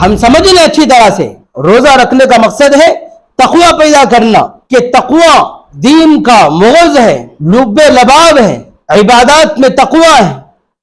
ہم سمجھ لیں اچھی طرح سے، روزہ رکھنے کا مقصد ہے تقوی پیدا کرنا، کہ تقوی دین کا مغز ہے، لب لباب ہے، عبادات میں تقوی ہے،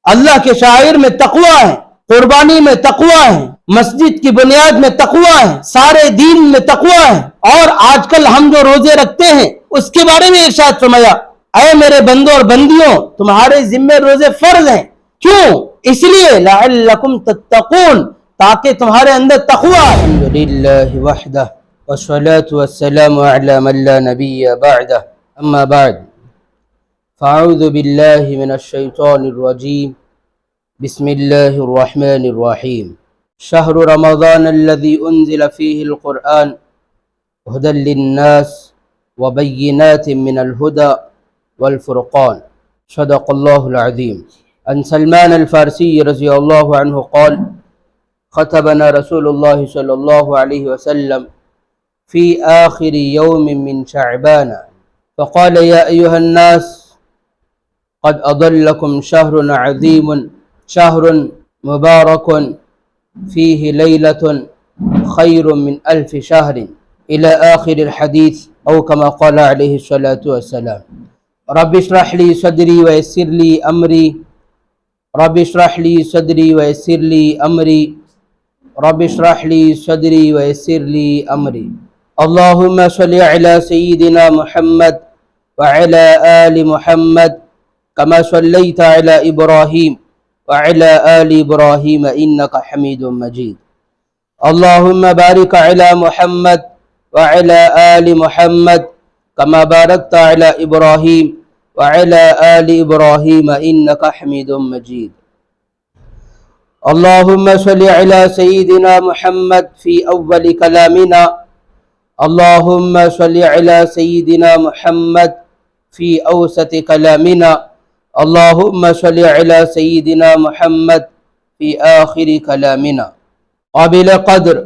اللہ کے شاعر میں تقوی ہے، قربانی میں تقوی ہے، مسجد کی بنیاد میں تقوی ہے، سارے دین میں تقوی ہے۔ اور آج کل ہم جو روزے رکھتے ہیں اس کے بارے میں ارشاد فرمایا، اے میرے بندوں اور بندیوں تمہارے ذمہ روزے فرض ہیں۔ کیوں؟ اس لیے لعلکم تتقون، تاکہ تمہارے اندر تقوی ہے۔ الحمدللہ وحدہ والصلاة والسلام على من لا نبی بعدہ، اما بعد فاعوذ باللہ من الشیطان الرجیم، بسم اللہ الرحمن الرحیم۔ شہر رمضان الذي انزل فيه القرآن هدى للناس وبينات من الهدى والفرقان، صدق الله العظيم۔ عن سلمان الفارسی رضی اللہ عنہ قال خطبنا رسول اللہ صلی اللہ علیہ وسلم في آخر يوم من شعبان فقال يا أيها الناس قد أضلكم شهر عظيم، شهر مبارك فيه ليلة خير من 1000 شهر، إلى آخر الحديث، أو كما قال عليه الصلاة والسلام۔ رب اشرح لي صدري ويسر لي أمري، رب اشرح لي صدري ويسر لي أمري، رب اشرح لي صدري ويسر لي أمري۔ اللهم صل على سيدنا محمد وعلى آل محمد كما صليت على إبراهيم وعلى آل إبراهيم إنك حميد مجيد۔ اللهم بارك على محمد وعلى آل محمد كما باركت على إبراهيم وعلى آل إبراهيم إنك حميد مجيد۔ اللهم صل على سيدنا محمد في أول كلامنا، اللهم صل على سيدنا محمد في أوسط كلامنا، اللهم صل على سيدنا محمد في آخر كلامنا۔ قابل قدر،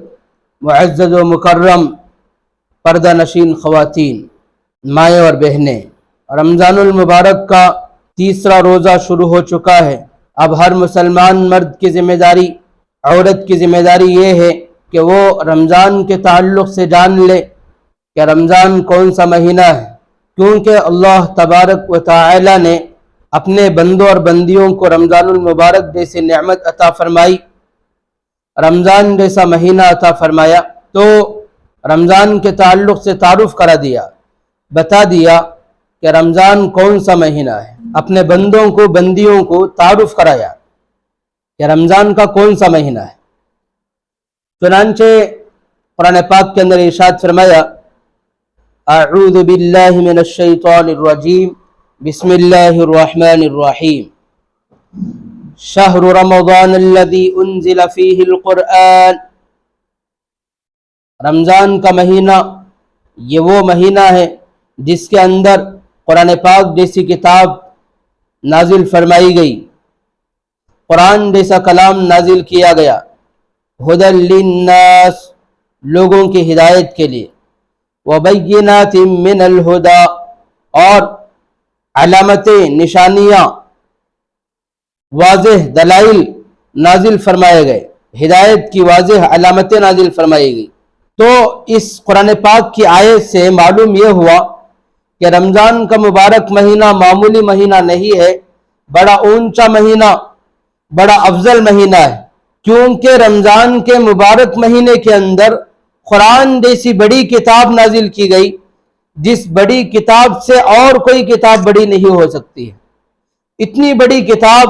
معزز و مکرم پردہ نشین خواتین، مائیں اور بہنیں، رمضان المبارک کا تیسرا روزہ شروع ہو چکا ہے۔ اب ہر مسلمان مرد کی ذمہ داری، عورت کی ذمہ داری یہ ہے کہ وہ رمضان کے تعلق سے جان لے کہ رمضان کون سا مہینہ ہے، کیونکہ اللہ تبارک و تعالی نے اپنے بندوں اور بندیوں کو رمضان المبارک جیسے نعمت عطا فرمائی، رمضان جیسا مہینہ عطا فرمایا، تو رمضان کے تعلق سے تعارف کرا دیا، بتا دیا کہ رمضان کون سا مہینہ ہے، اپنے بندوں کو بندیوں کو تعارف کرایا کہ رمضان کا کون سا مہینہ ہے۔ چنانچہ قرآن پاک کے اندر ارشاد فرمایا، اعوذ باللہ من الشیطان الرجیم، بسم اللہ الرحمن الرحیم۔ شہر رمضان الذی انزل فیہ القرآن، رمضان کا مہینہ یہ وہ مہینہ ہے جس کے اندر قرآن پاک جیسی کتاب نازل فرمائی گئی، قرآن جیسا کلام نازل کیا گیا، ہدی للناس، لوگوں کی ہدایت کے لیے، وبینات من الہدی، اور علامتیں، نشانیاں، واضح دلائل نازل فرمائے گئے، ہدایت کی واضح علامتیں نازل فرمائی گئی۔ تو اس قرآن پاک کی آیت سے معلوم یہ ہوا کہ رمضان کا مبارک مہینہ معمولی مہینہ نہیں ہے، بڑا اونچا مہینہ، بڑا افضل مہینہ ہے، کیونکہ رمضان کے مبارک مہینے کے اندر قرآن جیسی بڑی کتاب نازل کی گئی، جس بڑی کتاب سے اور کوئی کتاب بڑی نہیں ہو سکتی ہے۔ اتنی بڑی کتاب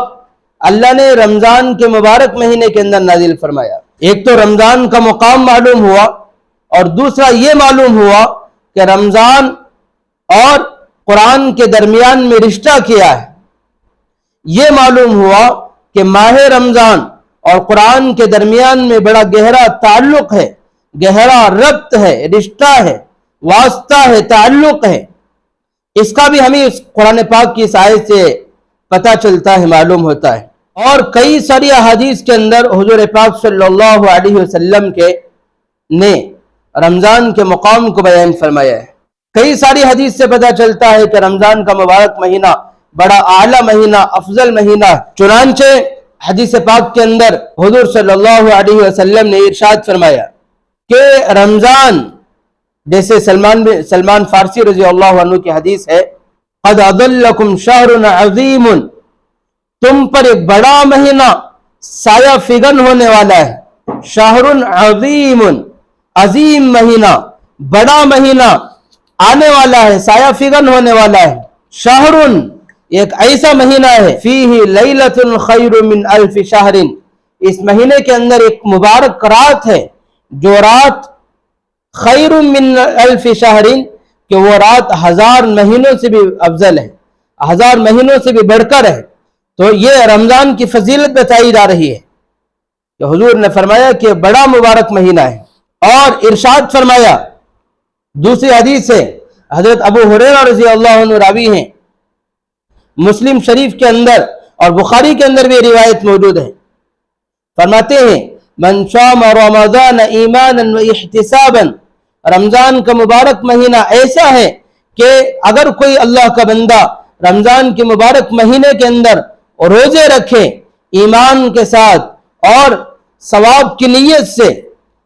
اللہ نے رمضان کے مبارک مہینے کے اندر نازل فرمایا۔ ایک تو رمضان کا مقام معلوم ہوا، اور دوسرا یہ معلوم ہوا کہ رمضان اور قرآن کے درمیان میں رشتہ کیا ہے۔ یہ معلوم ہوا کہ ماہ رمضان اور قرآن کے درمیان میں بڑا گہرا تعلق ہے، گہرا ربط ہے، رشتہ ہے، واسطہ ہے، تعلق ہے۔ اس کا بھی ہمیں اس قرآن پاک کی اس آیت سے پتہ چلتا ہے، معلوم ہوتا ہے۔ اور کئی ساری احادیث کے اندر حضور پاک صلی اللہ علیہ وسلم نے رمضان کے مقام کو بیان فرمایا ہے۔ کئی ساری حدیث سے پتہ چلتا ہے کہ رمضان کا مبارک مہینہ بڑا اعلیٰ مہینہ، افضل مہینہ ہے۔ چنانچہ حدیث پاک کے اندر حضور صلی اللہ علیہ وسلم نے ارشاد فرمایا کہ رمضان، جیسے سلمان فارسی رضی اللہ عنہ کی حدیث ہے، قد اضلکم شہر عظیم، تم پر ایک بڑا مہینہ سایہ فگن ہونے والا ہے۔ شہر عظیم، عظیم مہینہ، بڑا مہینہ آنے والا ہے، سایہ فگن ہونے والا ہے۔ شہر ایک ایسا مہینہ ہے، فیہ لیلۃ خیر من الف شہر، اس مہینے کے اندر ایک مبارک رات ہے جو رات خیر من الف شہر، کہ وہ رات 1000 مہینوں سے بھی افضل ہے، 1000 مہینوں سے بھی بڑھ کر ہے۔ تو یہ رمضان کی فضیلت بتائی جا رہی ہے کہ حضور نے فرمایا کہ بڑا مبارک مہینہ ہے، اور ارشاد فرمایا دوسری حدیث سے، حضرت ابو ہریرہ رضی اللہ عنہ راوی ہیں، مسلم شریف کے اندر اور بخاری کے اندر بھی روایت موجود ہے، فرماتے ہیں من صام رمضان ایمانا و احتسابا، رمضان کا مبارک مہینہ ایسا ہے کہ اگر کوئی اللہ کا بندہ رمضان کے مبارک مہینے کے اندر روزے رکھے ایمان کے ساتھ اور ثواب کی نیت سے،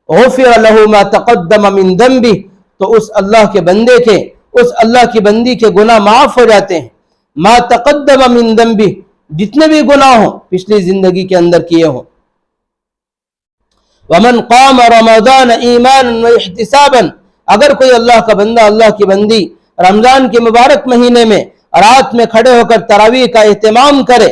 غفر له ما تقدم من ذنبه، تو اس اللہ کے بندے کے، اس اللہ کی بندی کے گناہ معاف ہو جاتے ہیں۔ ما تقدم من ذنبه، جتنے بھی گناہ ہوں پچھلی زندگی کے اندر کیے ہوں۔ ومن قام رمضان ایمانا واحتسابا، اگر کوئی اللہ کا بندہ، اللہ کی بندی رمضان کے مبارک مہینے میں رات میں کھڑے ہو کر تراویح کا اہتمام کرے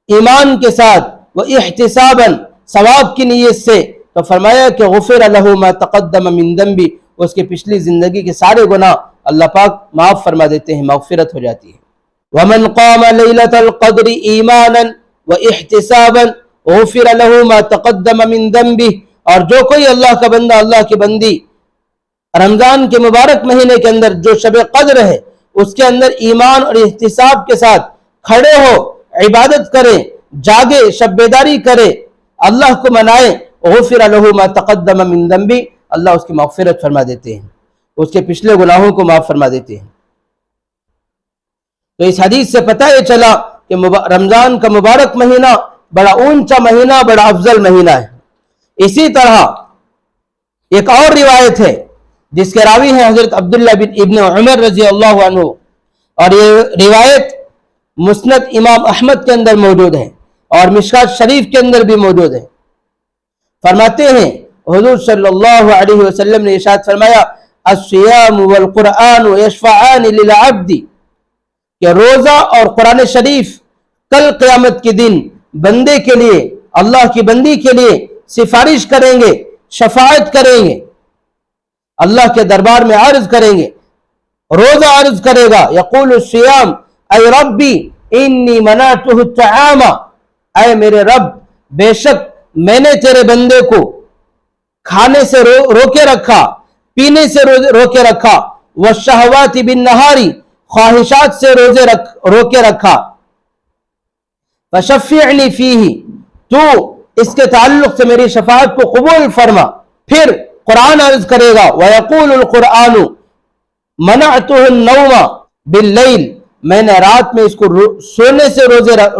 ایمان کے ساتھ، وہ احتسابا، ثواب کی نیت سے، تو فرمایا کہ غفر له ما تقدم من ذنبه، اس کے پچھلی زندگی کے سارے گناہ اللہ پاک معاف فرما دیتے ہیں، مغفرت ہو جاتی ہے۔ ومن قام لیلۃ القدر ایمانا واحتسابا غفر له ما تقدم من ذنبه، اور جو کوئی اللہ کا بندہ، اللہ کی بندی رمضان کے مبارک مہینے کے اندر جو شب قدر ہے اس کے اندر ایمان اور احتساب کے ساتھ کھڑے ہو، عبادت کرے، جاگے، شب بیداری کرے، اللہ کو منائے، غفر له ما تقدم من ذنبه، اللہ اس کی مغفرت فرما دیتے ہیں، اس کے پچھلے گناہوں کو معاف فرما دیتے ہیں۔ تو اس حدیث سے پتہ یہ چلا کہ رمضان کا مبارک مہینہ بڑا اونچا مہینہ، بڑا افضل مہینہ ہے۔ اسی طرح ایک اور روایت ہے جس کے راوی ہیں حضرت عبداللہ بن ابن عمر رضی اللہ عنہ، اور یہ روایت مسند امام احمد کے اندر موجود ہے اور مشکات شریف کے اندر بھی موجود ہے۔ فرماتے ہیں حضور صلی اللہ علیہ وسلم نے ارشاد فرمایا الصیام والقرآن یشفعان للعبد، کہ روزہ اور قرآن شریف کل قیامت کے دن بندے کے لیے، اللہ کی بندی کے لیے سفارش کریں گے، شفاعت کریں گے، اللہ کے دربار میں عرض کریں گے۔ روزہ عرض کرے گا یقول الصیام اے ربی انی منعتہ الطعام، اے میرے رب بے شک میں نے تیرے بندے کو کھانے سے روکے رکھا، پینے سے روکے رکھا، والشہوات بالنہاری، خواہشات سے روکے رکھا، فشفعنی فیہ، تو اس کے تعلق سے میری شفاعت کو قبول فرما۔ پھر قرآن عرض کرے گا وَيَقُولُ الْقُرْآنُ مَنَعْتُهُ النَّوْمَ بِاللَّيْلِ، میں نے رات میں اس کو سونے سے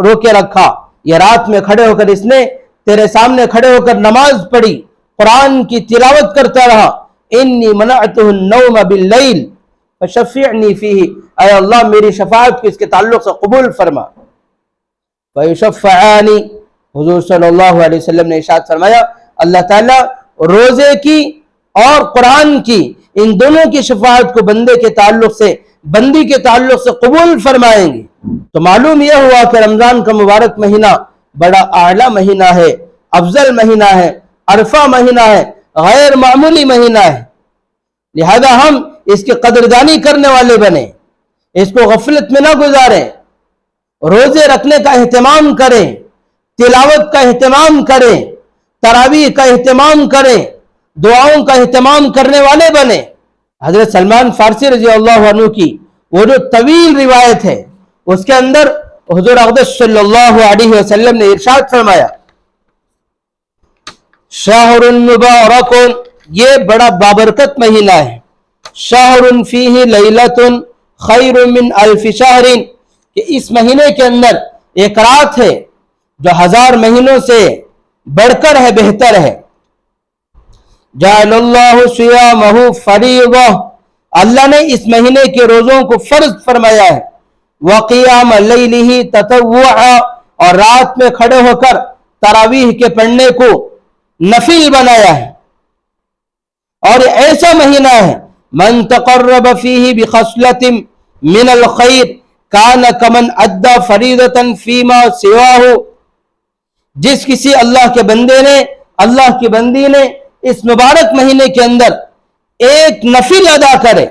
روکے رکھا، یہ رات میں کھڑے ہو کر اس نے تیرے سامنے کھڑے ہو کر نماز پڑھی، قرآن کی تلاوت کرتا رہا، انی منعتہ النوم باللیل فشفعنی فیہ، اے اللہ میری شفاعت کو اس کے تعلق سے قبول فرما۔ فیشفعانی، حضور صلی اللہ علیہ وسلم نے ارشاد فرمایا اللہ تعالیٰ روزے کی اور قرآن کی، ان دونوں کی شفاعت کو بندے کے تعلق سے، بندی کے تعلق سے قبول فرمائیں گے۔ تو معلوم یہ ہوا کہ رمضان کا مبارک مہینہ بڑا اعلیٰ مہینہ ہے، افضل مہینہ ہے، عرفہ مہینہ ہے، غیر معمولی مہینہ ہے، لہذا ہم اس کی قدردانی کرنے والے بنیں، اس کو غفلت میں نہ گزاریں، روزے رکھنے کا اہتمام کریں، تلاوت کا اہتمام کریں، تراویح کا اہتمام کریں، دعاؤں کا اہتمام کرنے والے بنیں۔ حضرت سلمان فارسی رضی اللہ عنہ کی وہ جو طویل روایت ہے اس کے اندر حضور اقدس صلی اللہ علیہ وسلم نے ارشاد فرمایا شہر مبارک، یہ بڑا بابرکت مہینہ ہے، شہر فیہ لیلۃ خیر من الف شہر، کہ اس مہینے کے اندر ایک رات ہے جو 1000 مہینوں سے بڑھ کر ہے، بہتر ہے۔ جعل اللہ صیامہ فریضہ، اللہ نے اس مہینے کے روزوں کو فرض فرمایا ہے۔ وقیام لیلہ تطوعا، اور رات میں کھڑے ہو کر تراویح کے پڑھنے کو نفل بنایا ہے۔ اور یہ ایسا مہینہ ہے، من تقرب فیہ بخصلۃ من الخیر کان کمن ادى فریضۃ فیما سواہ، جس کسی اللہ کے بندے نے، اللہ کی بندی نے اس مبارک مہینے کے اندر ایک نفل ادا کرے،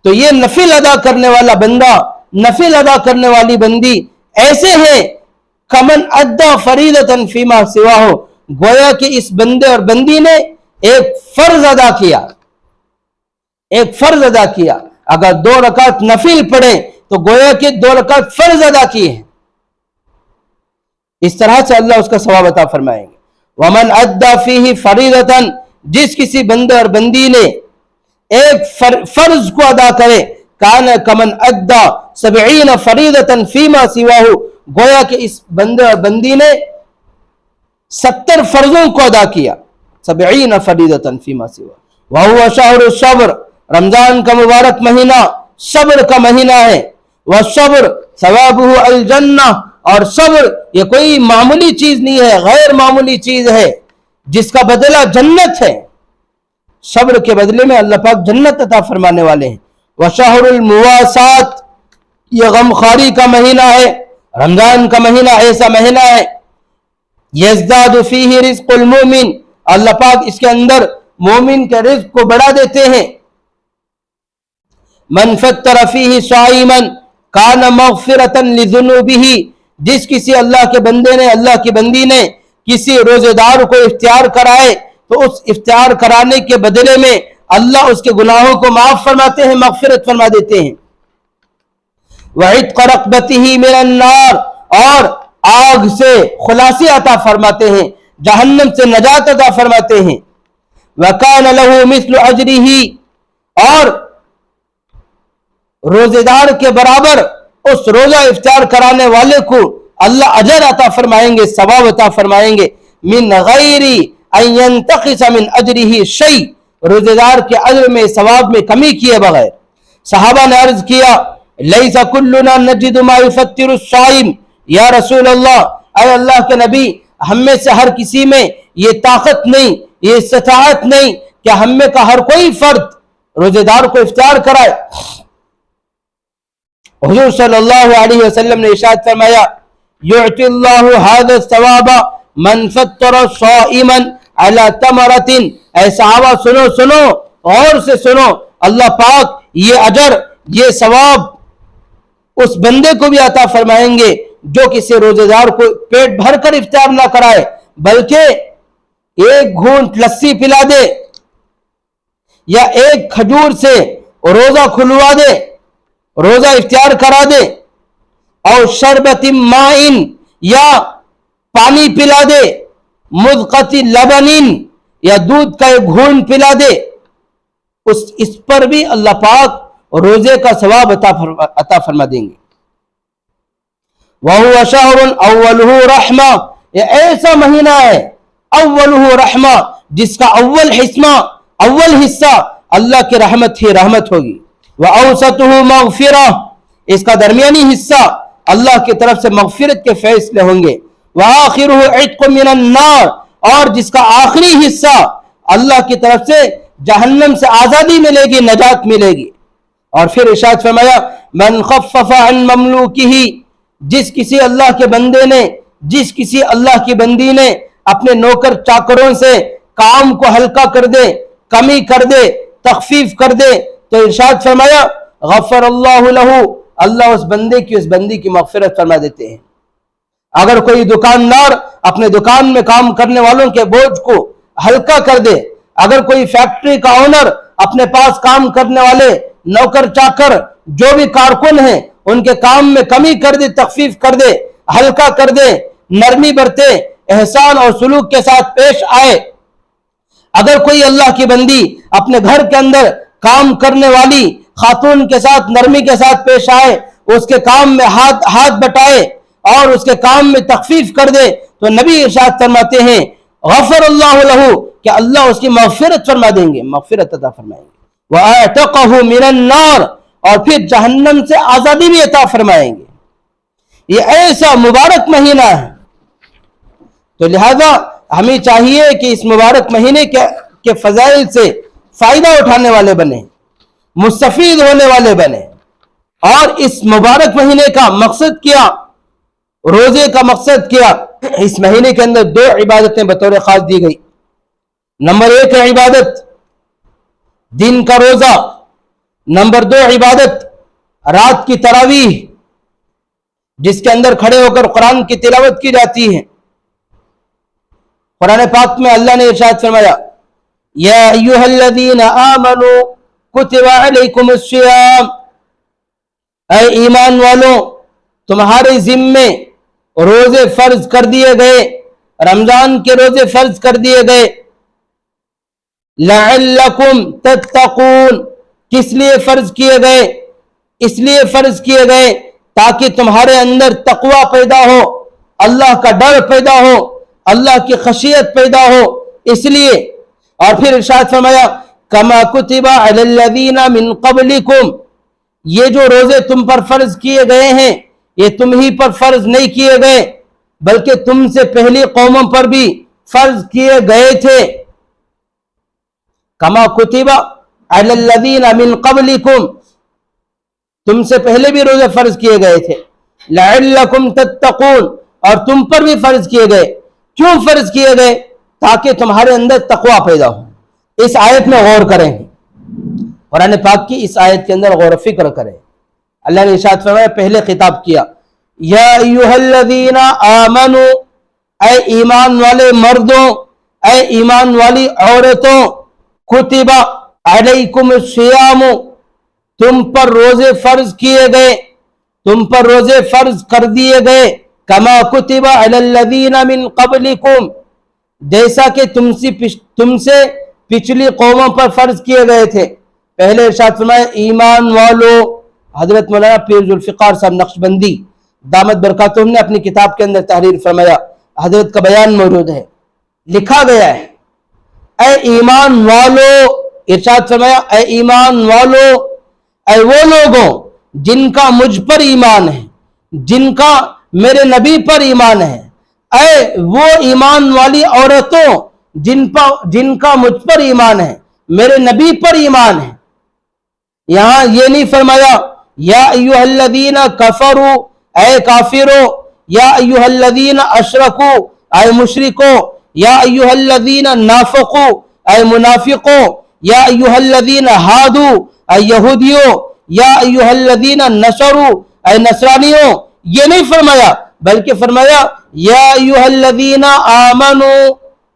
تو یہ نفل ادا کرنے والا بندہ، نفل ادا کرنے والی بندی ایسے ہیں کمن ادى فریضۃ فیما سواہ، گویا کہ اس بندے اور بندی نے ایک فرض ادا کیا، ایک فرض ادا کیا۔ اگر 2 رکعت نفل پڑھیں تو گویا کہ 2 رکعت فرض ادا کیے ہیں۔ اس طرح سے اللہ اس کا ثواب عطا فرمائیں گے۔ ومن ادى فیہ فریضۃ، جس کسی بندے اور بندی نے ایک فرض کو ادا کرے، کان کمن ادى 70 فریضۃ فیما سواہ، گویا کہ اس بندے اور بندی نے 70 فرضوں کو ادا کیا، 70 فریضۃ فیما سواہ۔ وہو شہر الصبر، رمضان کا مبارک مہینہ صبر کا مہینہ ہے۔ والصبر ثوابہ الجنہ، اور صبر یہ کوئی معمولی چیز نہیں ہے، غیر معمولی چیز ہے جس کا بدلہ جنت ہے۔ صبر کے بدلے میں اللہ پاک جنت عطا فرمانے والے ہیں۔ وشہر المواسات، یہ غمخواری کا مہینہ ہے۔ رمضان کا مہینہ ایسا مہینہ ہے، یزداد فیہ رزق المومن، اللہ پاک اس کے اندر مومن کے رزق کو بڑھا دیتے ہیں۔ من فطر فیہ صائما کان مغفرۃ لذنوبہ، جس کسی اللہ کے بندے نے، اللہ کی بندی نے کسی روزے دار کو افطار کرائے تو اس افطار کرانے کے بدلے میں اللہ اس کے گناہوں کو معاف فرماتے ہیں، مغفرت فرما دیتے ہیں۔ وعتق رقبتہ من النار، اور آگ سے خلاصی عطا فرماتے ہیں، جہنم سے نجات عطا فرماتے ہیں۔ وکان لہ مثل اجرہ، اور روزے دار کے برابر اس روزہ افطار کرانے والے کو اللہ اجر عطا فرمائیں گے، ثواب عطا فرمائیں گے۔ من غیر ان ينتقص من اجرہ شیء، روزے دار کے اجر میں، ثواب میں کمی کیے بغیر۔ صحابہ نے عرض کیا لیس کلنا نجد ما یفطر الصائم، یا رسول اللہ، اے اللہ کے نبی، ہم میں سے ہر کسی میں یہ طاقت نہیں، یہ استطاعت نہیں کہ ہم میں کا ہر کوئی فرد روزے دار کو افطار کرائے۔ حضور صلی اللہ علیہ وسلم نے ارشاد فرمایا یعطی اللہ ھذا الثواب من فطر صائما علی تمرۃ، اے صحابہ سنو سنو، غور سے سنو، اللہ پاک یہ اجر، یہ ثواب اس بندے کو بھی عطا فرمائیں گے جو کسی روزے دار کو پیٹ بھر کر افطار نہ کرائے بلکہ ایک گھونٹ لسی پلا دے، یا ایک کھجور سے روزہ کھلوا دے، روزہ افطار کرا دے، اور شربت مائن، یا پانی پلا دے، مذقۃ لبن، یا دودھ کا ایک گھونٹ پلا دے، اس پر بھی اللہ پاک روزے کا ثواب عطا فرما دیں گے۔ وَهُوَ شَهْرٌ أَوَّلُهُ رَحْمَةٌ، یہ ایسا مہینہ ہے اولہ رحمہ، جس کا اول حصہ اللہ کی رحمت ہی رحمت ہوگی۔ وَأَوْسَطُهُ مَغْفِرَةٌ، اس کا درمیانی حصہ اللہ کی طرف سے مغفرت کے فیصلے ہوں گے۔ وَآخِرُهُ عِتْقٌ مِّنَ النَّارِ، اور جس کا آخری حصہ اللہ کی طرف سے جہنم سے آزادی ملے گی، نجات ملے گی۔ اور پھر ارشاد فرمایا من خفف عن مملوکہ، جس کسی اللہ کے بندے نے، جس کسی اللہ کی بندی نے اپنے نوکر چاکروں سے کام کو ہلکا کر دے، کمی کر دے، تخفیف کر دے، تو ارشاد فرمایا غفر اللہ لہ، اللہ اس بندے کی، اس بندی کی مغفرت فرما دیتے ہیں۔ اگر کوئی دکاندار اپنے دکان میں کام کرنے والوں کے بوجھ کو ہلکا کر دے، اگر کوئی فیکٹری کا اونر اپنے پاس کام کرنے والے نوکر چاکر جو بھی کارکن ہیں ان کے کام میں کمی کر دے، تخفیف کر دے، ہلکا کر دے، نرمی برتے، احسان اور سلوک کے ساتھ پیش آئے۔ اگر کوئی اللہ کی بندی اپنے گھر کے اندر کام کرنے والی خاتون کے ساتھ نرمی کے ساتھ پیش آئے، اس کے کام میں ہاتھ بٹائے، اور اس کے کام میں تخفیف کر دے تو نبی ارشاد فرماتے ہیں غفر اللہ لہ کہ اللہ اس کی مغفرت فرما دیں گے، مغفرت عطا فرمائیں گے، وَأَعْتَقَهُ مِنَ النَّارِ اور پھر جہنم سے آزادی بھی عطا فرمائیں گے۔ یہ ایسا مبارک مہینہ ہے، تو لہذا ہمیں چاہیے کہ اس مبارک مہینے کے فضائل سے فائدہ اٹھانے والے بنے، مستفید ہونے والے بنے۔ اور اس مبارک مہینے کا مقصد کیا، روزے کا مقصد کیا، اس مہینے کے اندر 2 عبادتیں بطور خاص دی گئی۔ نمبر 1 عبادت دن کا روزہ، نمبر 2 عبادت رات کی تراویح، جس کے اندر کھڑے ہو کر قرآن کی تلاوت کی جاتی ہے۔ قرآن پاک میں اللہ نے ارشاد فرمایا یا ایھا الذین آمنوا کتب علیکم الصیام، اے ایمان والوں تمہارے ذمے روزے فرض کر دیے گئے، رمضان کے روزے فرض کر دیے گئے۔ لعلکم تتقون، کس لیے فرض کیے گئے؟ اس لیے فرض کیے گئے تاکہ تمہارے اندر تقوی پیدا ہو، اللہ کا ڈر پیدا ہو، اللہ کی خشیت پیدا ہو، اس لیے۔ اور پھر ارشاد فرمایا کما کتب علی الذین من قبلکم، یہ جو روزے تم پر فرض کیے گئے ہیں یہ تم ہی پر فرض نہیں کیے گئے بلکہ تم سے پہلی قوموں پر بھی فرض کیے گئے تھے۔ کما کتب علی الذین من قبلکم، تم سے پہلے بھی روزے فرض کیے گئے تھے۔ لعلکم تتقون، اور تم پر بھی فرض کیے گئے۔ کیوں فرض کیے گئے؟ تاکہ تمہارے اندر تقوی پیدا ہو۔ اس آیت میں غور کریں، قرآن پاک کی اس آیت کے اندر غور و فکر کریں۔ اللہ نے ارشاد فرمایا، پہلے خطاب کیا یا ایھا الذین آمنوا، اے ایمان والے مردوں، اے ایمان والی عورتوں، کتب علیکم الصیام، تم پر روزے فرض کیے گئے، تم پر روزے فرض کر دیے گئے، کما کتب علی الذین من قبلکم، جیسا کہ تم سے پچھلی قوموں پر فرض کیے گئے تھے۔ پہلے ارشاد فرمایا ایمان والو، حضرت مولانا پیر ذوالفقار صاحب نقشبندی دامت برکاتہم نے اپنی کتاب کے اندر تحریر فرمایا، حضرت کا بیان موجود ہے، لکھا گیا ہے اے ایمان والو، ارشاد فرمایا اے ایمان والو، اے وہ لوگوں جن کا مجھ پر ایمان ہے، جن کا میرے نبی پر ایمان ہے، اے وہ ایمان والی عورتوں جن کا مجھ پر ایمان ہے، میرے نبی پر ایمان ہے۔ یہاں یہ نہیں فرمایا یا ایھا الذین کفروا، اے کافروں، یا ایھا الذین اشرکوا، اے مشرکوں، یا ایھا الذین نافقوا، اے منافقوں، یا ایھا الذین ہادوا، اے یہودیوں، یا ایھا الذین نصروا، اے نصرانیوں، یہ نہیں فرمایا بلکہ فرمایا یا ایھا الذین آمنوا،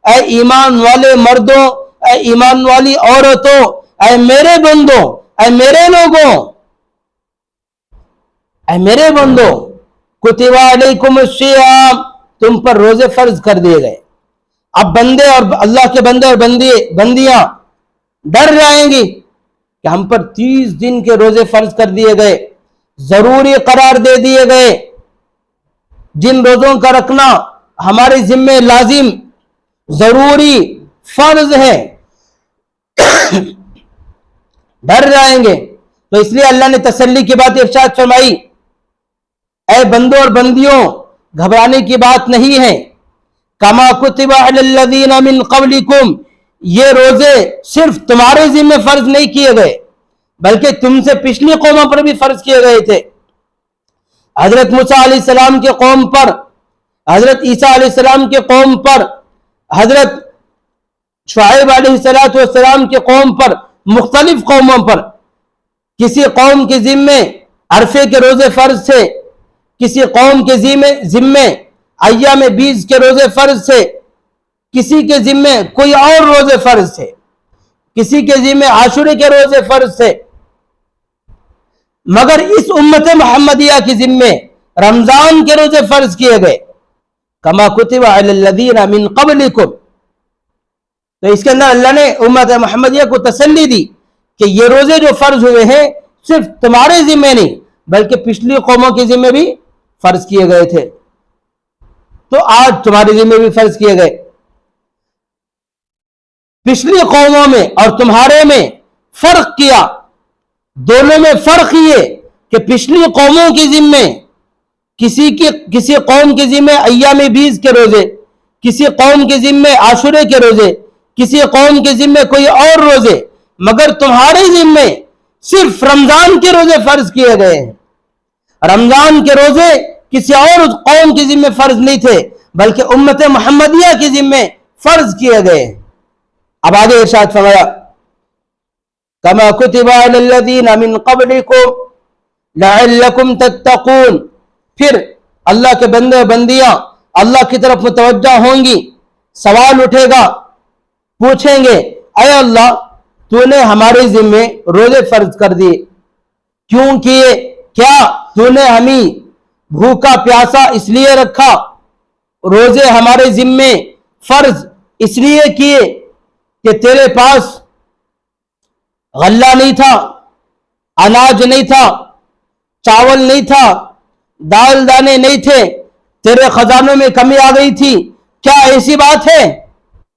اے ایمان والے مردوں، اے ایمان والی عورتوں، اے میرے بندوں، اے میرے لوگوں، اے میرے بندوں، کتب علیکم الصیام، تم پر روزے فرض کر دیے گئے۔ اب بندے اور اللہ کے بندے اور بندیاں ڈر جائیں گی کہ ہم پر 30 دن کے روزے فرض کر دیے گئے، ضروری قرار دے دیے گئے، جن روزوں کا رکھنا ہمارے ذمہ لازم، ضروری، فرض ہے، ڈر جائیں گے۔ تو اس لیے اللہ نے تسلی کی بات ارشاد فرمائی اے بندوں اور بندیوں، گھبرانے کی بات نہیں ہے۔ کما کتب علی الذین من قبلکم، یہ روزے صرف تمہارے ذمہ فرض نہیں کیے گئے بلکہ تم سے پچھلی قوموں پر بھی فرض کیے گئے تھے۔ حضرت موسیٰ علیہ السلام کے قوم پر، حضرت عیسیٰ علیہ السلام کے قوم پر، حضرت شعیب علیہ السلام کے قوم پر، مختلف قوموں پر۔ کسی قوم کے ذمے عرفے کے روزے فرض تھے، کسی قوم کے ذمے ایام 20 کے روزے فرض تھے، کسی کے ذمے کوئی اور روزے فرض تھے، کسی کے ذمے عاشورے کے روزے فرض تھے، مگر اس امت محمدیہ کے ذمے رمضان کے روزے فرض کیے گئے۔ کما کتب علی الذین من قبلکم، تو اس کے اندر اللہ نے امت محمدیہ کو تسلی دی کہ یہ روزے جو فرض ہوئے ہیں صرف تمہارے ذمے نہیں بلکہ پچھلی قوموں کے ذمے بھی فرض کیے گئے تھے تو آج تمہارے ذمہ بھی فرض کیے گئے. پچھلی قوموں میں اور تمہارے میں فرق کیا. دونوں میں فرق یہ کہ پچھلی قوموں کے ذمے کسی قوم کے ذمے ایام بیز کے روزے، کسی قوم کے ذمے عاشورے کے روزے، کسی قوم کے ذمے کوئی اور روزے، مگر تمہارے ذمے صرف رمضان کے روزے فرض کیے گئے ہیں. رمضان کے روزے کسی اور قوم کے ذمے فرض نہیں تھے بلکہ امت محمدیہ کے ذمے فرض کیے گئے ہیں. اب آگے ارشاد فرمایا کما کتب علی الذین من قبلکم لعلکم تتقون. پھر اللہ کے بندے و بندیاں اللہ کی طرف متوجہ ہوں گی، سوال اٹھے گا، پوچھیں گے اے اللہ تو نے ہمارے ذمے روزے فرض کر دیے، کیوں کیے؟ کیا تو نے ہمیں بھوکا پیاسا اس لیے رکھا؟ روزے ہمارے ذمے فرض اس لیے کیے کہ تیرے پاس غلہ نہیں تھا، اناج نہیں تھا، چاول نہیں تھا، دال دانے نہیں تھے، تیرے خزانوں میں کمی آ گئی تھی، کیا ایسی بات ہے؟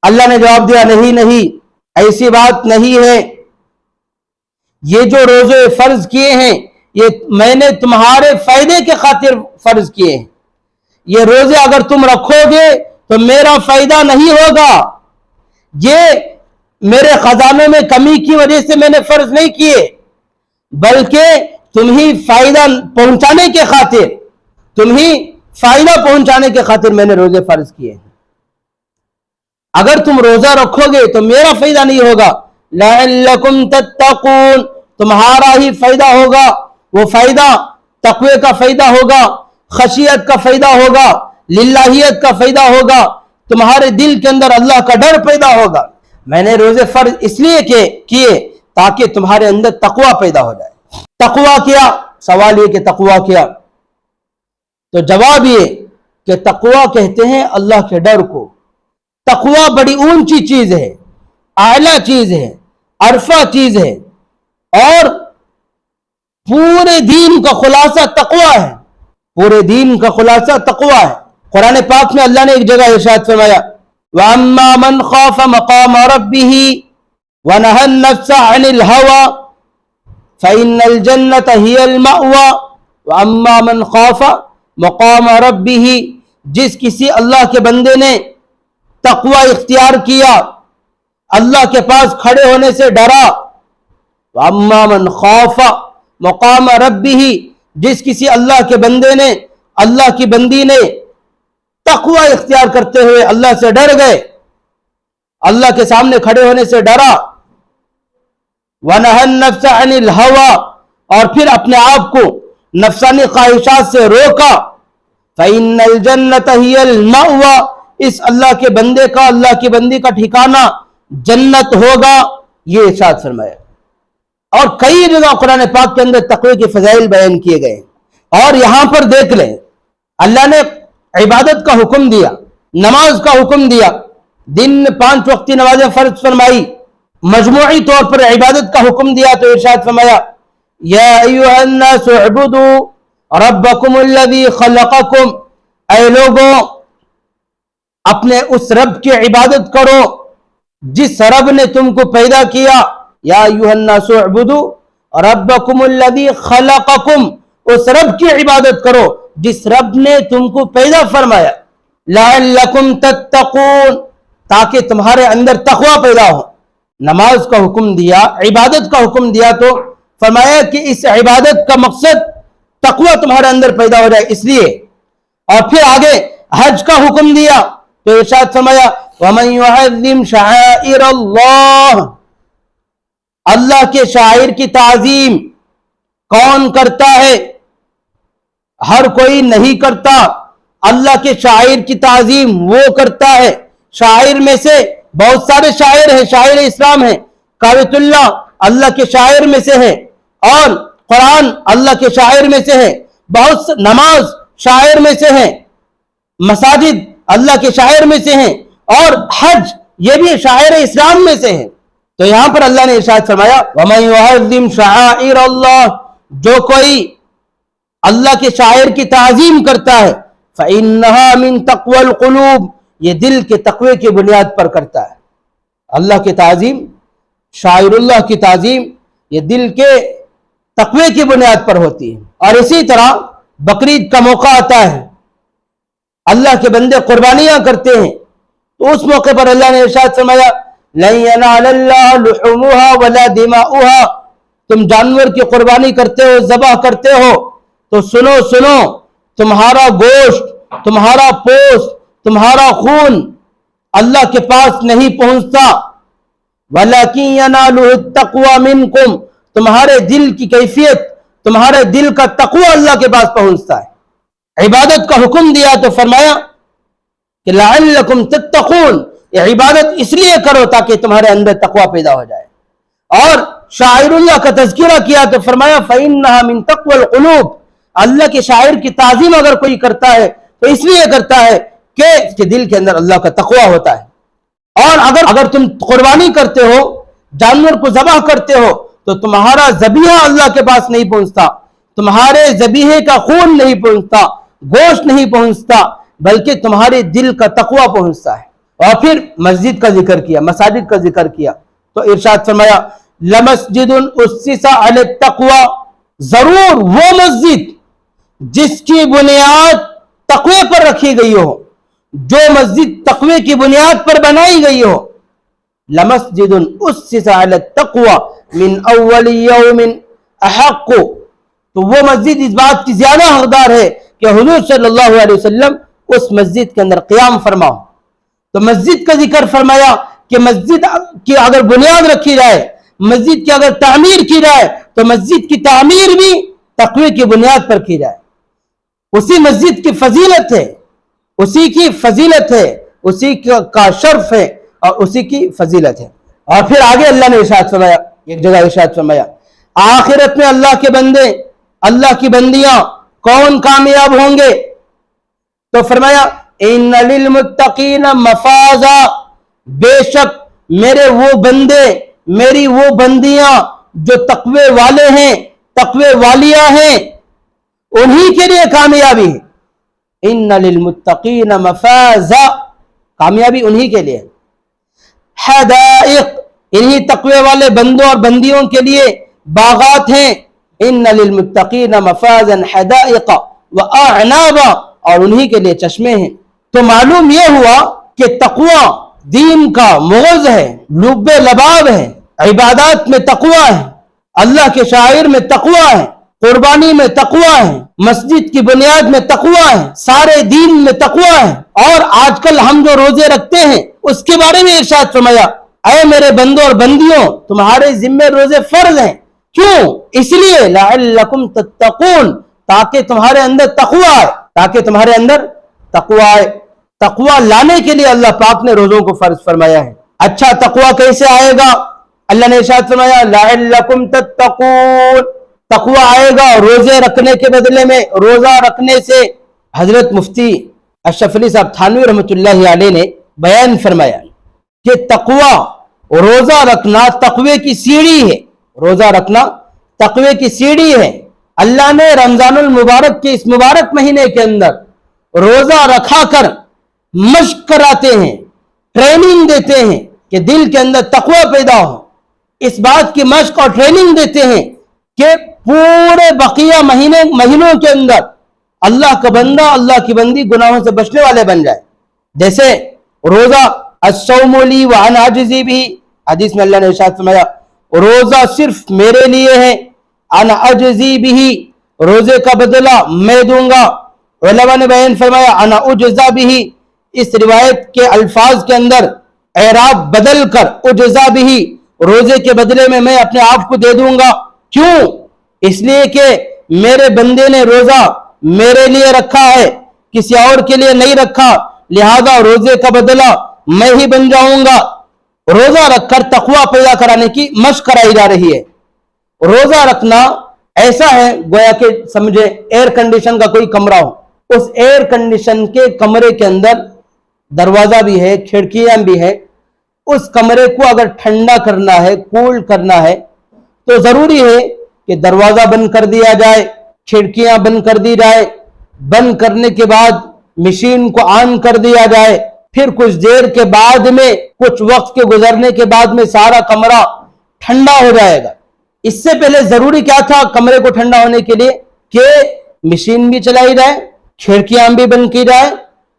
اللہ نے جواب دیا نہیں، ایسی بات نہیں ہے. یہ جو روزے فرض کیے ہیں یہ میں نے تمہارے فائدے کے خاطر فرض کیے ہیں. یہ روزے اگر تم رکھو گے تو میرا فائدہ نہیں ہوگا. یہ میرے خزانوں میں کمی کی وجہ سے میں نے فرض نہیں کیے بلکہ تمہیں فائدہ پہنچانے کے خاطر میں نے روزے فرض کیے ہیں. اگر تم روزہ رکھو گے تو میرا فائدہ نہیں ہوگا. لعلکم تتقون، تمہارا ہی فائدہ ہوگا. وہ فائدہ تقوی کا فائدہ ہوگا، خشیت کا فائدہ ہوگا، للہیت کا فائدہ ہوگا، تمہارے دل کے اندر اللہ کا ڈر پیدا ہوگا. میں نے روزے فرض اس لیے کیے تاکہ تمہارے اندر تقوی پیدا ہو جائے. تقوی کیا؟ سوال یہ کہ تقوی کیا؟ تو جواب یہ کہ تقوی کہتے ہیں اللہ کے ڈر کو. تقوی بڑی اونچی چیز ہے، اعلیٰ چیز ہے، عرفہ چیز ہے، اور پورے دین کا خلاصہ تقوی ہے. پورے دین کا خلاصہ تقوی ہے. قرآن پاک میں اللہ نے ایک جگہ ارشاد فرمایا وَأَمَّا مَنْ خَافَ مَقَامَ رَبِّهِ وَنَهَى النَّفْسَ عَنِ الْهَوَى فَإِنَّ الْجَنَّةَ هِيَ الْمَأْوَى. وَأَمَّا مَنْ خَافَ مَقَامَ رَبِّهِ، جس کسی اللہ کے بندے نے تقوی اختیار کیا، اللہ کے پاس کھڑے ہونے سے ڈرا. وَأَمَّا مَنْ خَافَ مَقَامَ رَبِّهِ، جس کسی اللہ کے بندے نے، اللہ کی بندی نے تقوی اختیار کرتے ہوئے اللہ سے ڈر گئے، اللہ کے سامنے کھڑے ہونے سے ڈرا. وَنَهَى النَّفْسَ عَنِ الْهَوَى، اور پھر اپنے آپ کو نفسانی خواہشات سے روکا. فَإِنَّ الْجَنَّةَ هِيَ الْمَأْوَى، اس اللہ کے بندے کا، اللہ کی بندی کا ٹھکانہ جنت ہوگا. یہ ارشاد فرمایا. اور کئی جگہ قرآن پاک کے اندر تقوی کے فضائل بیان کیے گئے. اور یہاں پر دیکھ لیں اللہ نے عبادت کا حکم دیا، نماز کا حکم دیا، دن میں 5 وقتی نمازیں فرض فرمائی، مجموعی طور پر عبادت کا حکم دیا تو ارشاد فرمایا یا ایھا الناس اعبدوا ربکم الذی خلقکم، اے لوگوں اپنے اس رب کی عبادت کرو جس رب نے تم کو پیدا کیا. یا ایھا الناس اعبدوا ربکم الذی خلقکم، اس رب کی عبادت کرو جس رب نے تم کو پیدا فرمایا. لعلکم تتقون، تاکہ تمہارے اندر تقوی پیدا ہو. نماز کا حکم دیا، عبادت کا حکم دیا تو فرمایا کہ اس عبادت کا مقصد تقوی تمہارے اندر پیدا ہو جائے اس لیے. اور پھر آگے حج کا حکم دیا تو ارشاد فرمایا وَمَن يُعَظِّمْ شَعَائِرَ اللَّهِ، اللہ کے شاعر کی تعظیم کون کرتا ہے؟ ہر کوئی نہیں کرتا. اللہ کے شاعر کی تعظیم وہ کرتا ہے. شاعر میں سے بہت سارے شاعر ہیں، شاعر اسلام ہیں. قابط اللہ اللہ کے شاعر میں سے ہے، اور قرآن اللہ کے شاعر میں سے ہے. بہت نماز شاعر میں سے ہے، مساجد اللہ کے شاعر میں سے ہیں، اور حج یہ بھی شاعر اسلام میں سے ہے. تو یہاں پر اللہ نے ارشاد فرمایا وَمَن يُعَظِّمْ شَعَائِرَ اللَّهِ، جو کوئی اللہ کے شاعر کی تعظیم کرتا ہے فَإِنَّهَا مِن تَقْوَى الْقُلُوبِ، یہ دل کے تقوی کی بنیاد پر کرتا ہے۔ اللہ کی تعظیم، شاعر اللہ کی تعظیم یہ دل کے تقوی کی بنیاد پر ہوتی ہے۔ اور اسی طرح بقرعید کا موقع آتا ہے، اللہ کے بندے قربانیاں کرتے ہیں، تو اس موقع پر اللہ نے ارشاد فرمایا لَن يَنَالَ اللَّهَ لُحُومُهَا وَلَا دِمَاؤُهَا، تم جانور کی قربانی کرتے ہو، ذبح کرتے ہو، تو سنو تمہارا گوشت، تمہارا پوست، تمہارا خون اللہ کے پاس نہیں پہنچتا، وَلَكِنْ يَنَالُهُ التَّقْوَى مِنْكُمْ، تمہارے دل کی کیفیت، تمہارے دل کا تقوی اللہ کے پاس پہنچتا ہے۔ عبادت کا حکم دیا تو فرمایا کہ لَعَلَّكُمْ تَتَّقُونَ، یہ عبادت اس لیے کرو تاکہ تمہارے اندر تقوی پیدا ہو جائے۔ اور شاعر اللہ کا تذکرہ کیا تو فرمایا فَإِنَّهَا مِن تَقْوَى الْقُلُوبِ، اللہ کے شاعر کی تعظیم اگر کوئی کرتا ہے تو اس لیے کرتا ہے کہ اس کے دل کے اندر اللہ کا تقوی ہوتا ہے۔ اور اگر تم قربانی کرتے ہو، جانور کو ذبح کرتے ہو، تو تمہارا ذبیحہ اللہ کے پاس نہیں پہنچتا، تمہارے ذبیحے کا خون نہیں پہنچتا، گوشت نہیں پہنچتا، بلکہ تمہارے دل کا تقوی پہنچتا ہے۔ اور پھر مسجد کا ذکر کیا، مساجد کا ذکر کیا تو ارشاد فرمایا لَمَسْجِدٌ أُسِّسَ عَلَى التَّقْوَى، ضرور وہ مسجد جس کی بنیاد تقوی پر رکھی گئی ہو، جو مسجد تقوی کی بنیاد پر بنائی گئی ہو، لَمَسْجِدٌ أُسِّسَ عَلَى التَّقْوَى مِنْ أَوَّلِ يَوْمٍ أَحَقُّ، تو وہ مسجد اس بات کی زیادہ حقدار ہے کہ حضور صلی اللہ علیہ وسلم اس مسجد کے اندر قیام فرماؤ۔ تو مسجد کا ذکر فرمایا کہ مسجد کی اگر بنیاد رکھی جائے، مسجد کی اگر تعمیر کی جائے تو مسجد کی تعمیر بھی تقوی کی بنیاد پر کی جائے۔ اسی مسجد کی فضیلت ہے، اسی کی فضیلت ہے، اسی کا شرف ہے اور اسی کی فضیلت ہے۔ اور پھر آگے اللہ نے ارشاد فرمایا، ایک جگہ ارشاد فرمایا آخرت میں اللہ کے بندے، اللہ کی بندیاں کون کامیاب ہوں گے؟ تو فرمایا ان للمتقین مفازا، بے شک میرے وہ بندے، میری وہ بندیاں جو تقوی والے ہیں، تقوی والیاں ہیں، انہی کے لیے کامیابی ہے۔ ان للمتقین مفازا، کامیابی انہی کے لیے۔ حدائق، انہی تقوی والے بندوں اور بندیوں کے لیے باغات ہیں۔ ان للمتقین مفازا حدائق واعنابا، اور انہی کے لیے چشمے ہیں۔ تو معلوم یہ ہوا کہ تقوی دین کا مغز ہے، لب لباب ہے، عبادات میں تقوی ہے، اللہ کے شاعر میں تقوی ہے، قربانی میں تقوی ہے، مسجد کی بنیاد میں تقوی ہے، سارے دین میں تقوی ہے۔ اور آج کل ہم جو روزے رکھتے ہیں اس کے بارے میں ارشاد فرمایا اے میرے بندوں اور بندیوں، تمہارے ذمہ روزے فرض ہیں۔ کیوں؟ اس لیے لعلکم تتقون، تاکہ تمہارے اندر تقوی آئے، تاکہ تمہارے اندر تقوی آئے۔ تقوی لانے کے لیے اللہ پاک نے روزوں کو فرض فرمایا ہے۔ اچھا تقوی کیسے آئے گا؟ اللہ نے ارشاد فرمایا لعلکم تتقون، تقوی آئے گا روزے رکھنے کے بدلے میں، روزہ رکھنے سے۔ حضرت مفتی اشرف علی صاحب تھانوی رحمۃ اللہ علیہ نے بیان فرمایا کہ تقوی، روزہ رکھنا تقوی کی سیڑھی ہے، روزہ رکھنا تقوی کی سیڑھی ہے۔ اللہ نے رمضان المبارک کے اس مبارک مہینے کے اندر روزہ رکھا کر مشق کراتے ہیں، ٹریننگ دیتے ہیں کہ دل کے اندر تقوی پیدا ہو۔ اس بات کی مشق اور ٹریننگ دیتے ہیں کہ پورے بقیہ مہینوں کے اندر اللہ کا بندہ، اللہ کی بندی گناہوں سے بچنے والے بن جائے۔ جیسے روزہ الصوم لی وانا اجزی بھی، حدیث میں اللہ نے ارشاد فرمایا روزہ صرف میرے لیے ہے، انا اجزی بھی، روزے کا بدلہ میں دوں گا۔ علماء نے بیان فرمایا انا اجزا بھی، اس روایت کے الفاظ کے اندر اعراب بدل کر اجزا بھی، روزے کے بدلے میں اپنے آپ کو دے دوں گا۔ کیوں؟ اس لیے کہ میرے بندے نے روزہ میرے لیے رکھا ہے، کسی اور کے لیے نہیں رکھا، لہذا روزے کا بدلہ میں ہی بن جاؤں گا۔ روزہ رکھ کر تقوی پیدا کرانے کی مشق کرائی جا رہی ہے۔ روزہ رکھنا ایسا ہے گویا کہ سمجھے ایئر کنڈیشن کا کوئی کمرہ ہو، اس ایئر کنڈیشن کے کمرے کے اندر دروازہ بھی ہے، کھڑکیاں بھی ہے، اس کمرے کو اگر ٹھنڈا کرنا ہے، کول کرنا ہے تو ضروری ہے کہ دروازہ بند کر دیا جائے، کھڑکیاں بند کر دی جائے, بند کرنے کے بعد مشین کو آن کر دیا جائے, پھر کچھ دیر کے بعد میں, کچھ وقت کے گزرنے کے بعد میں سارا کمرہ ٹھنڈا ہو جائے گا. اس سے پہلے ضروری کیا تھا کمرے کو ٹھنڈا ہونے کے لیے؟ کہ مشین بھی چلائی جائے, کھڑکیاں بھی بند کی جائے,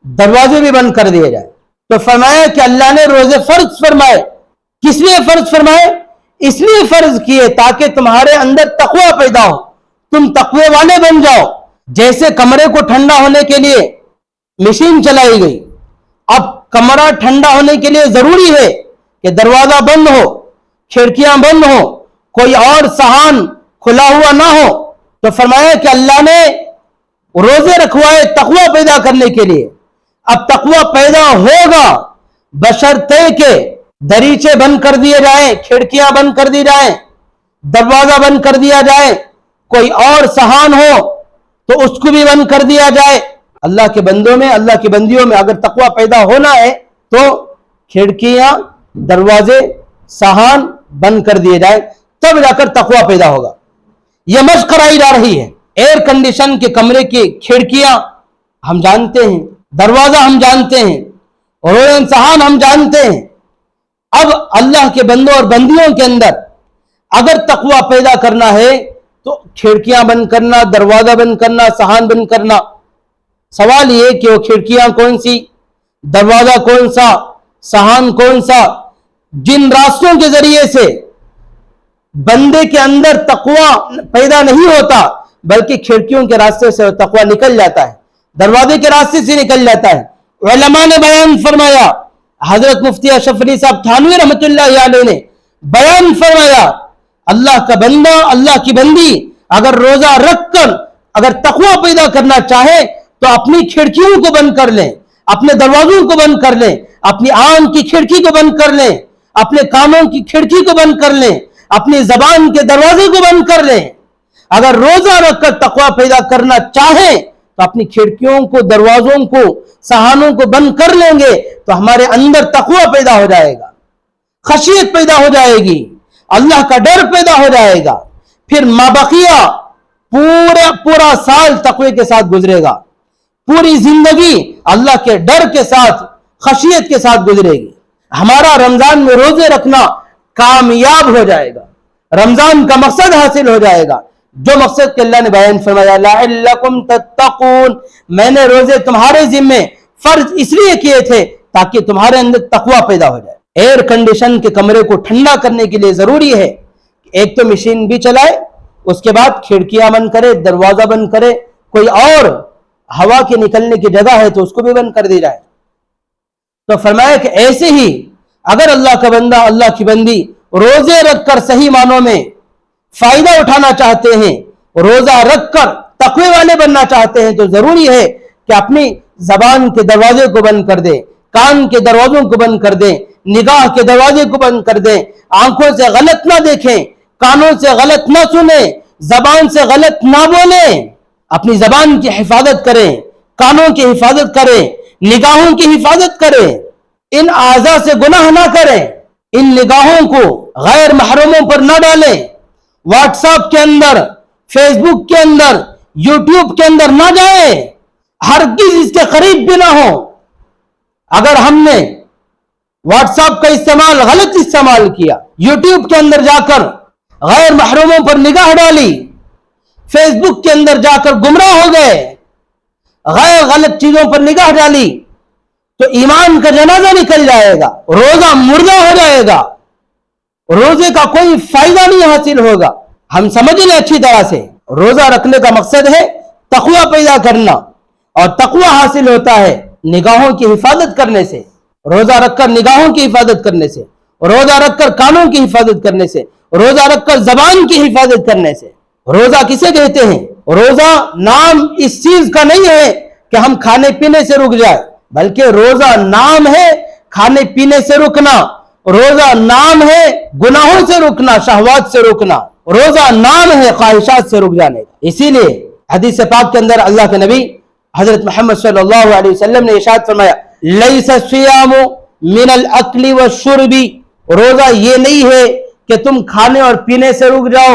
دروازے بھی بند کر دیے جائے. تو فرمایا کہ اللہ نے روزے فرض فرمائے. کس لیے فرض فرمائے؟ اس لیے فرض کیے تاکہ تمہارے اندر تقوی پیدا ہو, تم تقوی والے بن جاؤ. جیسے کمرے کو ٹھنڈا ہونے کے لیے مشین چلائی گئی, اب کمرہ ٹھنڈا ہونے کے لیے ضروری ہے کہ دروازہ بند ہو, کھڑکیاں بند ہو, کوئی اور صحن کھلا ہوا نہ ہو. تو فرمایا کہ اللہ نے روزے رکھوائے تقوی پیدا کرنے کے لیے. اب تقوی پیدا ہوگا بشرطے کہ دریچے بند کر دیے جائیں, کھڑکیاں بند کر دی جائیں, دروازہ بند کر دیا جائے, کوئی اور صحن ہو تو اس کو بھی بند کر دیا جائے. اللہ کے بندوں میں, اللہ کی بندیوں میں اگر تقوی پیدا ہونا ہے تو کھڑکیاں, دروازے, صحن بند کر دیے جائے, تب جا کر تقوی پیدا ہوگا. یہ مشق کرائی جا رہی ہے. ایئر کنڈیشن کے کمرے کی کھڑکیاں ہم جانتے ہیں, دروازہ ہم جانتے ہیں, روشن صحن ہم جانتے ہیں. اب اللہ کے بندوں اور بندیوں کے اندر اگر تقوی پیدا کرنا ہے تو کھڑکیاں بند کرنا, دروازہ بند کرنا, صحن بند کرنا. سوال یہ کہ وہ کھڑکیاں کون سی, دروازہ کون سا, صحن کون سا, جن راستوں کے ذریعے سے بندے کے اندر تقوی پیدا نہیں ہوتا بلکہ کھڑکیوں کے راستے سے تقوی نکل جاتا ہے, دروازے کے راستے سے نکل جاتا ہے. علماء نے بیان فرمایا, حضرت مفتی اشرف علی صاحب تھانوی رحمۃ اللہ علیہ نے بیان فرمایا, اللہ کا بندہ, اللہ کی بندی اگر روزہ رکھ کر اگر تقوی پیدا کرنا چاہے تو اپنی کھڑکیوں کو بند کر لیں, اپنے دروازوں کو بند کر لیں, اپنی آنکھ کی کھڑکی کو بند کر لیں, اپنے کانوں کی کھڑکی کو بند کر لیں, اپنی زبان کے دروازے کو بند کر لیں. اگر روزہ رکھ کر تقوی پیدا کرنا چاہیں تو اپنی کھڑکیوں کو, دروازوں کو, صحنوں کو بند کر لیں گے تو ہمارے اندر تقوی پیدا ہو جائے گا, خشیت پیدا ہو جائے گی, اللہ کا ڈر پیدا ہو جائے گا. پھر مابقیہ پورا سال تقوی کے ساتھ گزرے گا, پوری زندگی اللہ کے ڈر کے ساتھ, خشیت کے ساتھ گزرے گی. ہمارا رمضان میں روزے رکھنا کامیاب ہو جائے گا, رمضان کا مقصد حاصل ہو جائے گا, جو مقصد کہ اللہ نے بیان فرمایا لعلکم تتقون, میں نے روزے تمہارے ذمے فرض اس لیے کیے تھے تاکہ تمہارے اندر تقوی پیدا ہو جائے. ایئر کنڈیشن کے کمرے کو ٹھنڈا کرنے کے لیے ضروری ہے کہ ایک تو مشین بھی چلائے, اس کے بعد کھڑکیاں بند کرے, دروازہ بند کرے, کوئی اور ہوا کے نکلنے کی جگہ ہے تو اس کو بھی بند کر دی جائے. تو فرمایا کہ ایسے ہی اگر اللہ کا بندہ, اللہ کی بندی روزے رکھ کر صحیح معنوں میں فائدہ اٹھانا چاہتے ہیں, روزہ رکھ کر تقوی والے بننا چاہتے ہیں, تو ضروری ہے کہ اپنی زبان کے دروازے کو بند کر دیں, کان کے دروازوں کو بند کر دیں, نگاہ کے دروازے کو بند کر دیں, آنکھوں سے غلط نہ دیکھیں, کانوں سے غلط نہ سنیں, زبان سے غلط نہ بولیں. اپنی زبان کی حفاظت کریں, کانوں کی حفاظت کریں, نگاہوں کی حفاظت کریں, ان اعضاء سے گناہ نہ کریں, ان نگاہوں کو غیر محرموں پر نہ ڈالیں, واٹس ایپ کے اندر, فیس بک کے اندر, یوٹیوب کے اندر نہ جائیں, ہرگز اس کے قریب بھی نہ ہو. اگر ہم نے واٹس ایپ کا استعمال غلط استعمال کیا, یوٹیوب کے اندر جا کر غیر محرموں پر نگاہ ڈالی, فیس بک کے اندر جا کر گمراہ ہو گئے, غیر غلط چیزوں پر نگاہ ڈالی, تو ایمان کا جنازہ نکل جائے گا, روزہ مردہ ہو جائے گا, روزے کا کوئی فائدہ نہیں حاصل ہوگا. ہم سمجھ لیں اچھی طرح سے, روزہ رکھنے کا مقصد ہے تقوی پیدا کرنا, اور تقوی حاصل ہوتا ہے نگاہوں کی حفاظت کرنے سے, روزہ رکھ کر نگاہوں کی حفاظت کرنے سے, روزہ رکھ کر کانوں کی حفاظت کرنے سے, روزہ رکھ کر زبان کی حفاظت کرنے سے. روزہ کسے کہتے ہیں؟ روزہ نام اس چیز کا نہیں ہے کہ ہم کھانے پینے سے رک جائے, بلکہ روزہ نام ہے کھانے پینے سے رکنا, روزہ نام ہے گناہوں سے رکنا, شہوات سے رکنا, روزہ نام ہے خواہشات سے رک جانے. اسی لیے حدیث پاک کے اندر اللہ کے نبی حضرت محمد صلی اللہ علیہ وسلم نے ارشاد فرمایا لیس الصیام من الاکل والشرب, روزہ یہ نہیں ہے کہ تم کھانے اور پینے سے رک جاؤ,